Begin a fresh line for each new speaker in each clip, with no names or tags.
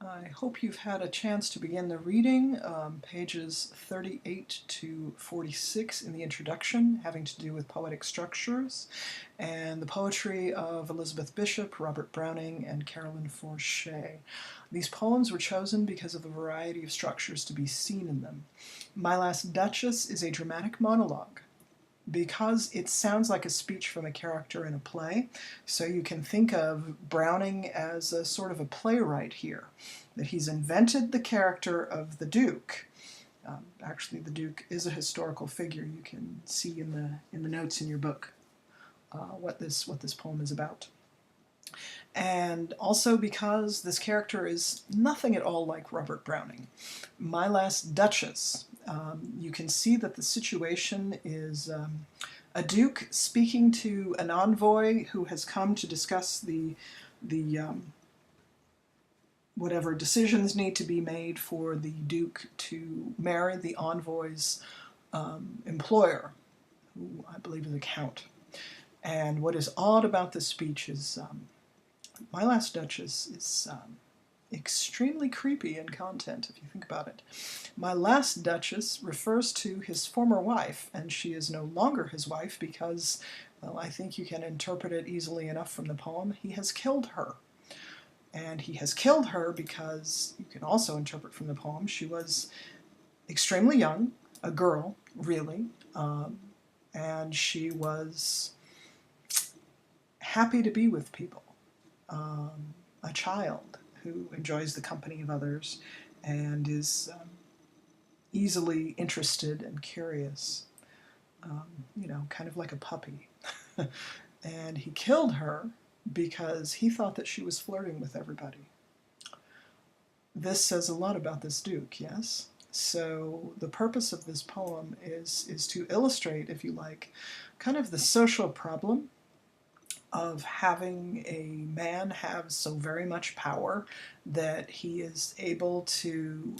I hope you've had a chance to begin the reading, pages 38 to 46 in the introduction, having to do with poetic structures, and the poetry of Elizabeth Bishop, Robert Browning, and Carolyn Forche. These poems were chosen because of the variety of structures to be seen in them. My Last Duchess is a dramatic monologue, because it sounds like a speech from a character in a play. So you can think of Browning as a sort of a playwright here, that he's invented the character of the Duke. Actually, the Duke is a historical figure. You can see in the notes in your book what this poem is about. And also because this character is nothing at all like Robert Browning. My Last Duchess, you can see that the situation is a duke speaking to an envoy who has come to discuss the whatever decisions need to be made for the duke to marry the envoy's employer, who I believe is a count. And what is odd about this speech is My Last Duchess is extremely creepy in content, if you think about it. My Last Duchess refers to his former wife, and she is no longer his wife because, well, I think you can interpret it easily enough from the poem. He has killed her. And he has killed her because, you can also interpret from the poem, she was extremely young, a girl, really, and she was happy to be with people. A child who enjoys the company of others and is easily interested and curious, kind of like a puppy. And he killed her because he thought that she was flirting with everybody. This says a lot about this Duke, yes? So the purpose of this poem is to illustrate, if you like, kind of the social problem of having a man have so very much power that he is able to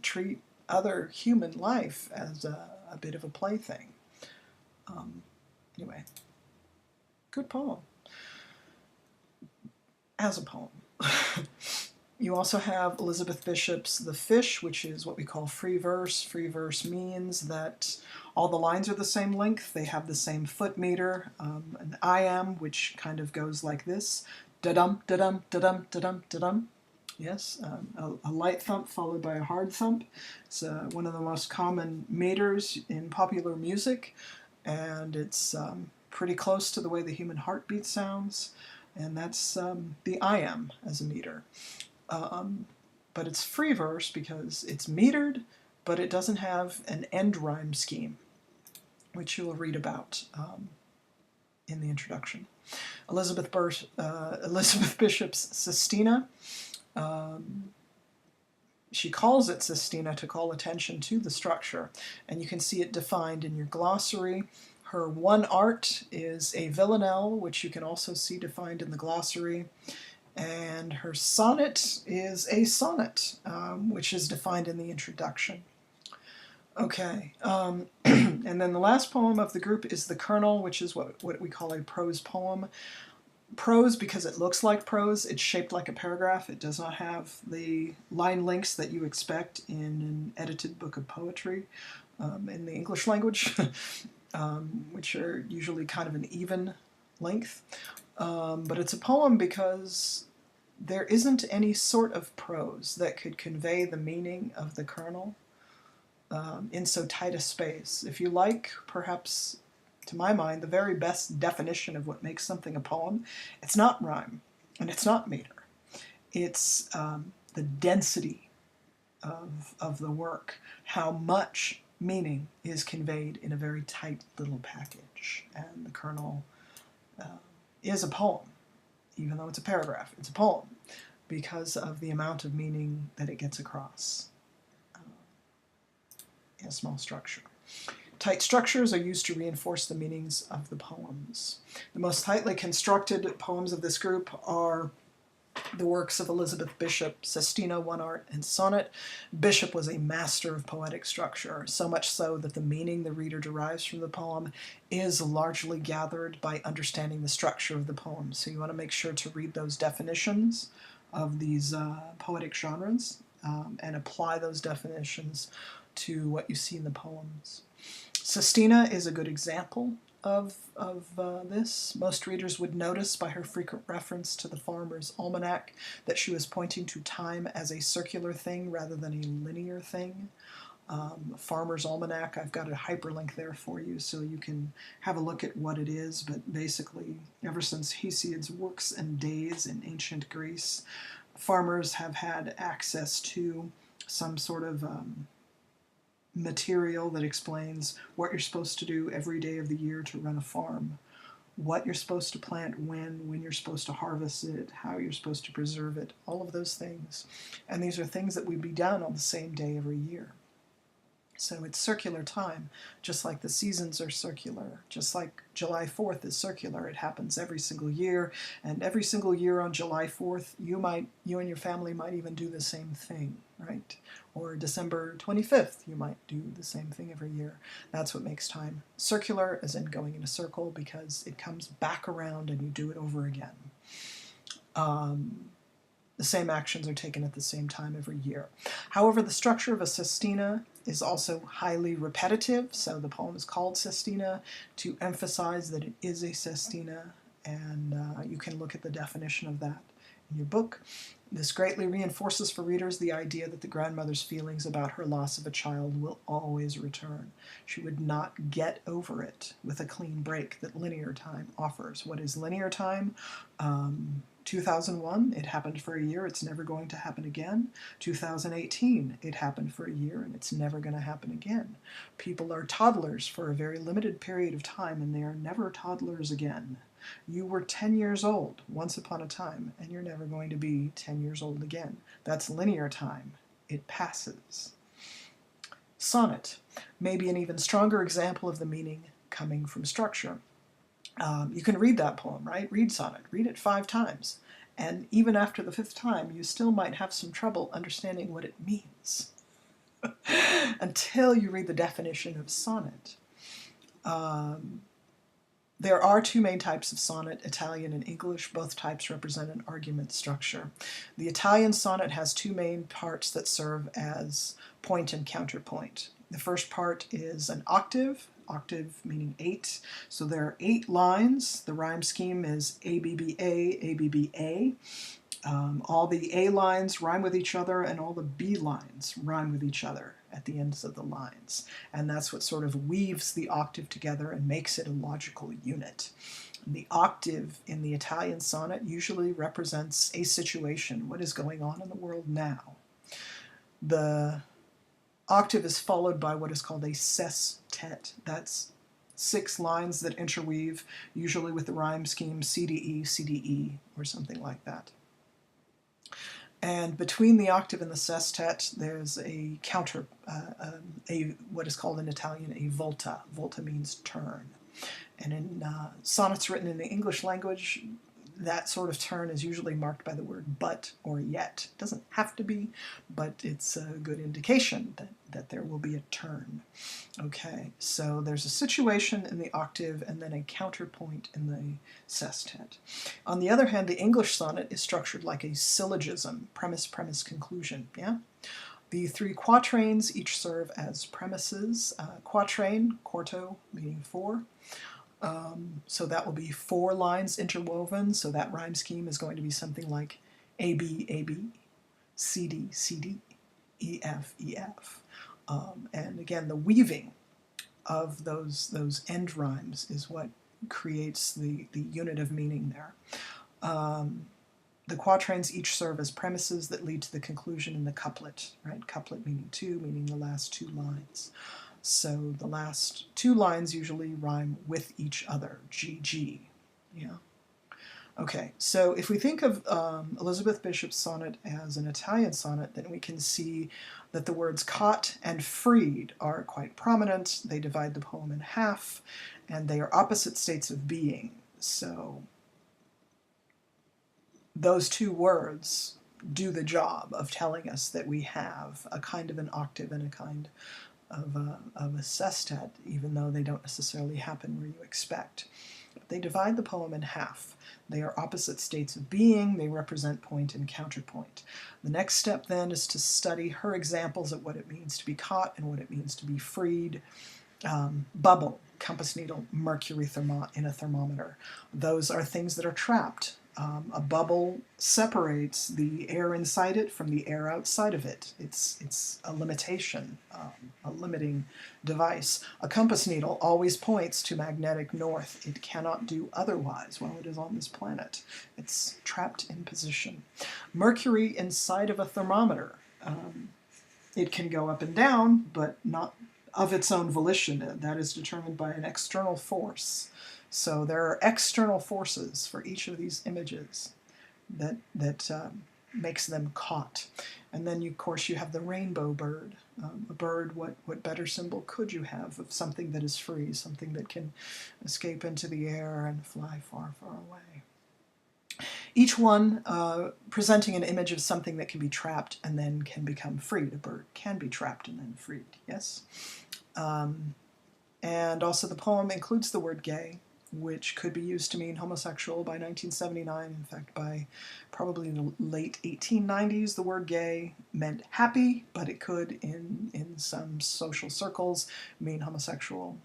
treat other human life as a bit of a plaything. Anyway, good poem. As a poem. You also have Elizabeth Bishop's The Fish, which is what we call free verse. Free verse means that all the lines are the same length, they have the same foot meter, an iamb, which kind of goes like this, da-dum, da-dum, da-dum, da-dum, da-dum. Yes, a light thump followed by a hard thump. It's one of the most common meters in popular music, and it's pretty close to the way the human heartbeat sounds, and that's the iamb as a meter. But it's free verse because it's metered, but it doesn't have an end rhyme scheme, which you'll read about in the introduction. Elizabeth Bishop's Sestina, she calls it Sestina to call attention to the structure, and you can see it defined in your glossary. Her one art is a villanelle, which you can also see defined in the glossary. And her sonnet is a sonnet, which is defined in the introduction. Okay, and then the last poem of the group is The Colonel, which is what we call a prose poem. Prose because it looks like prose, it's shaped like a paragraph. It does not have the line lengths that you expect in an edited book of poetry in the English language, which are usually kind of an even length. But it's a poem because there isn't any sort of prose that could convey the meaning of the Colonel in so tight a space. If you like, perhaps, to my mind, the very best definition of what makes something a poem, it's not rhyme, and it's not meter. It's the density of the work, how much meaning is conveyed in a very tight little package. And the Colonel is a poem. Even though it's a paragraph, it's a poem because of the amount of meaning that it gets across in a small structure. Tight structures are used to reinforce the meanings of the poems. The most tightly constructed poems of this group are the works of Elizabeth Bishop, Sestina, One Art, and Sonnet. Bishop was a master of poetic structure, so much so that the meaning the reader derives from the poem is largely gathered by understanding the structure of the poem. So you want to make sure to read those definitions of these poetic genres and apply those definitions to what you see in the poems. Sestina is a good example of this. Most readers would notice by her frequent reference to the Farmer's Almanac that she was pointing to time as a circular thing rather than a linear thing. Farmer's Almanac, I've got a hyperlink there for you so you can have a look at what it is, but basically ever since Hesiod's Works and Days in ancient Greece, farmers have had access to some sort of material that explains what you're supposed to do every day of the year to run a farm, what you're supposed to plant when you're supposed to harvest it, how you're supposed to preserve it, all of those things. And these are things that would be done on the same day every year. So it's circular time, just like the seasons are circular, just like July 4th is circular. It happens every single year, and every single year on July 4th, you and your family might even do the same thing, right? Or December 25th, you might do the same thing every year. That's what makes time circular, as in going in a circle, because it comes back around and you do it over again. The same actions are taken at the same time every year. However, the structure of a sestina is also highly repetitive, so the poem is called Sestina to emphasize that it is a sestina, and you can look at the definition of that in your book. This greatly reinforces for readers the idea that the grandmother's feelings about her loss of a child will always return. She would not get over it with a clean break that linear time offers. What is linear time? 2001, it happened for a year, it's never going to happen again. 2018, it happened for a year and it's never going to happen again. People are toddlers for a very limited period of time and they are never toddlers again. You were 10 years old once upon a time and you're never going to be 10 years old again. That's linear time. It passes. Sonnet may be an even stronger example of the meaning coming from structure. You can read that poem, right? Read sonnet. Read it 5 times. And even after the 5th time, you still might have some trouble understanding what it means until you read the definition of sonnet. There are 2 main types of sonnet, Italian and English. Both types represent an argument structure. The Italian sonnet has 2 main parts that serve as point and counterpoint. The first part is an octave meaning 8. So there are 8 lines. The rhyme scheme is ABBA, ABBA. All the A lines rhyme with each other and all the B lines rhyme with each other at the ends of the lines. And that's what sort of weaves the octave together and makes it a logical unit. The octave in the Italian sonnet usually represents a situation, what is going on in the world now. The octave is followed by what is called a sestet. That's 6 lines that interweave, usually with the rhyme scheme CDE, CDE, or something like that. And between the octave and the sestet, there's a counter, what is called in Italian a volta. Volta means turn. And in sonnets written in the English language, that sort of turn is usually marked by the word but or yet. It doesn't have to be, but it's a good indication that there will be a turn. Okay, so there's a situation in the octave and then a counterpoint in the sestet. On the other hand, the English sonnet is structured like a syllogism, premise, premise, conclusion, yeah? The 3 quatrains each serve as premises. Quatrain, quarto, meaning 4. So that will be 4 lines interwoven, so that rhyme scheme is going to be something like AB, AB, CD, CD, EF, EF. And again, the weaving of those end rhymes is what creates the unit of meaning there. The quatrains each serve as premises that lead to the conclusion in the couplet, right? Couplet meaning 2, meaning the last 2 lines. So the last 2 lines usually rhyme with each other, GG, yeah? Okay, so if we think of Elizabeth Bishop's sonnet as an Italian sonnet, then we can see that the words caught and freed are quite prominent. They divide the poem in half, and they are opposite states of being. So those 2 words do the job of telling us that we have a kind of an octave and a kind of a sestet, even though they don't necessarily happen where you expect. They divide the poem in half. They are opposite states of being. They represent point and counterpoint. The next step then is to study her examples of what it means to be caught and what it means to be freed. Bubble, compass needle, mercury in a thermometer. Those are things that are trapped. A bubble separates the air inside it from the air outside of it. It's a limitation, a limiting device. A compass needle always points to magnetic north. It cannot do otherwise while it is on this planet. It's trapped in position. Mercury inside of a thermometer. It can go up and down, but not of its own volition. That is determined by an external force. So there are external forces for each of these images that makes them caught. And then, of course, you have the rainbow bird. A bird, what better symbol could you have of something that is free, something that can escape into the air and fly far, far away. Each one presenting an image of something that can be trapped and then can become freed. A bird can be trapped and then freed, yes? And also the poem includes the word gay, which could be used to mean homosexual by 1979. In fact, by probably the late 1890s, the word gay meant happy, but it could, in some social circles, mean homosexual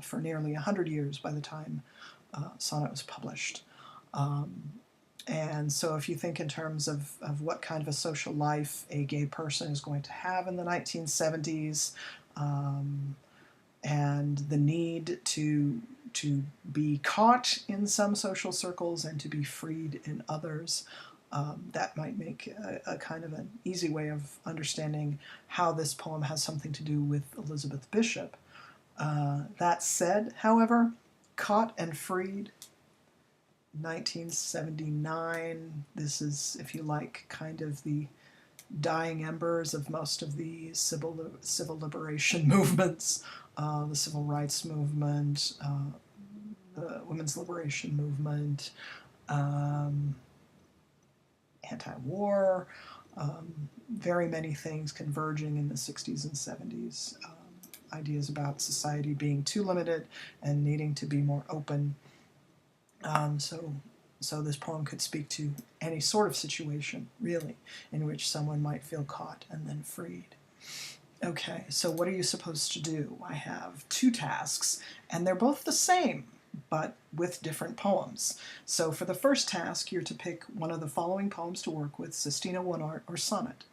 for nearly 100 years by the time Sonnet was published. And so if you think in terms of what kind of a social life a gay person is going to have in the 1970s, and the need to be caught in some social circles and to be freed in others, that might make a kind of an easy way of understanding how this poem has something to do with Elizabeth Bishop. That said, however, caught and freed, 1979, this is, if you like, kind of the dying embers of most of the civil liberation movements, the civil rights movement, the women's liberation movement, anti-war, very many things converging in the 60s and 70s. Ideas about society being too limited and needing to be more open. So this poem could speak to any sort of situation, really, in which someone might feel caught and then freed. Okay, so what are you supposed to do? I have two tasks, and they're both the same, but with different poems. So for the first task, you're to pick one of the following poems to work with: sestina, one art, or sonnet.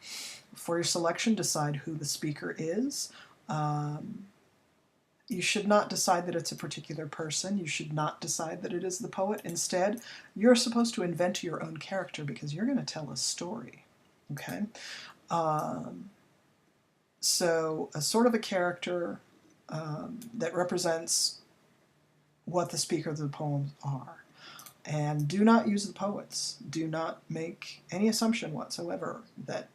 For your selection, decide who the speaker is. You should not decide that it's a particular person. You should not decide that it is the poet. Instead, you're supposed to invent your own character because you're going to tell a story. Okay? So a sort of a character that represents what the speaker of the poems are. And do not use the poets. Do not make any assumption whatsoever that,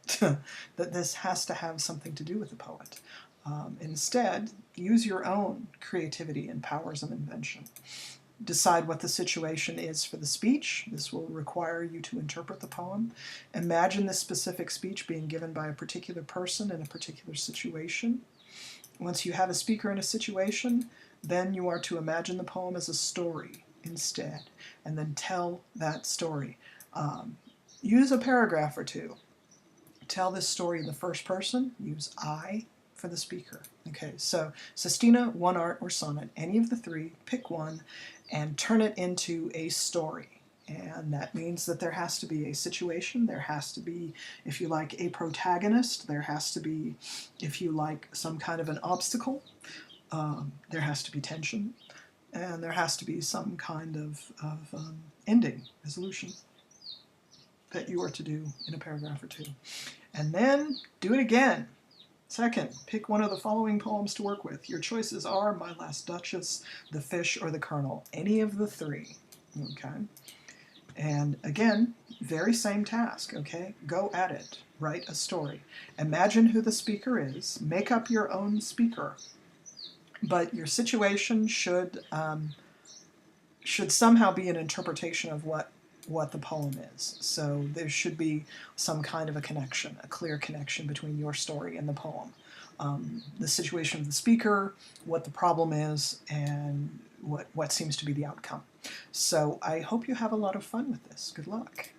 that this has to have something to do with the poet. Instead, use your own creativity and powers of invention. Decide what the situation is for the speech. This will require you to interpret the poem. Imagine this specific speech being given by a particular person in a particular situation. Once you have a speaker in a situation, then you are to imagine the poem as a story instead, and then tell that story. Use a paragraph or two. Tell this story in the first person. Use I for the speaker. Okay, so sestina, one art, or sonnet, any of the three, pick one and turn it into a story. And that means that there has to be a situation, there has to be, if you like, a protagonist, there has to be, if you like, some kind of an obstacle, there has to be tension, and there has to be some kind of ending, resolution that you are to do in a paragraph or two. And then do it again. Second, pick one of the following poems to work with. Your choices are My Last Duchess, The Fish, or The Colonel. Any of the three. Okay? And again, very same task, okay? Go at it. Write a story. Imagine who the speaker is. Make up your own speaker. But your situation should somehow be an interpretation of what the poem is. So there should be some kind of a connection, a clear connection between your story and the poem. The situation of the speaker, what the problem is, and what seems to be the outcome. So I hope you have a lot of fun with this. Good luck.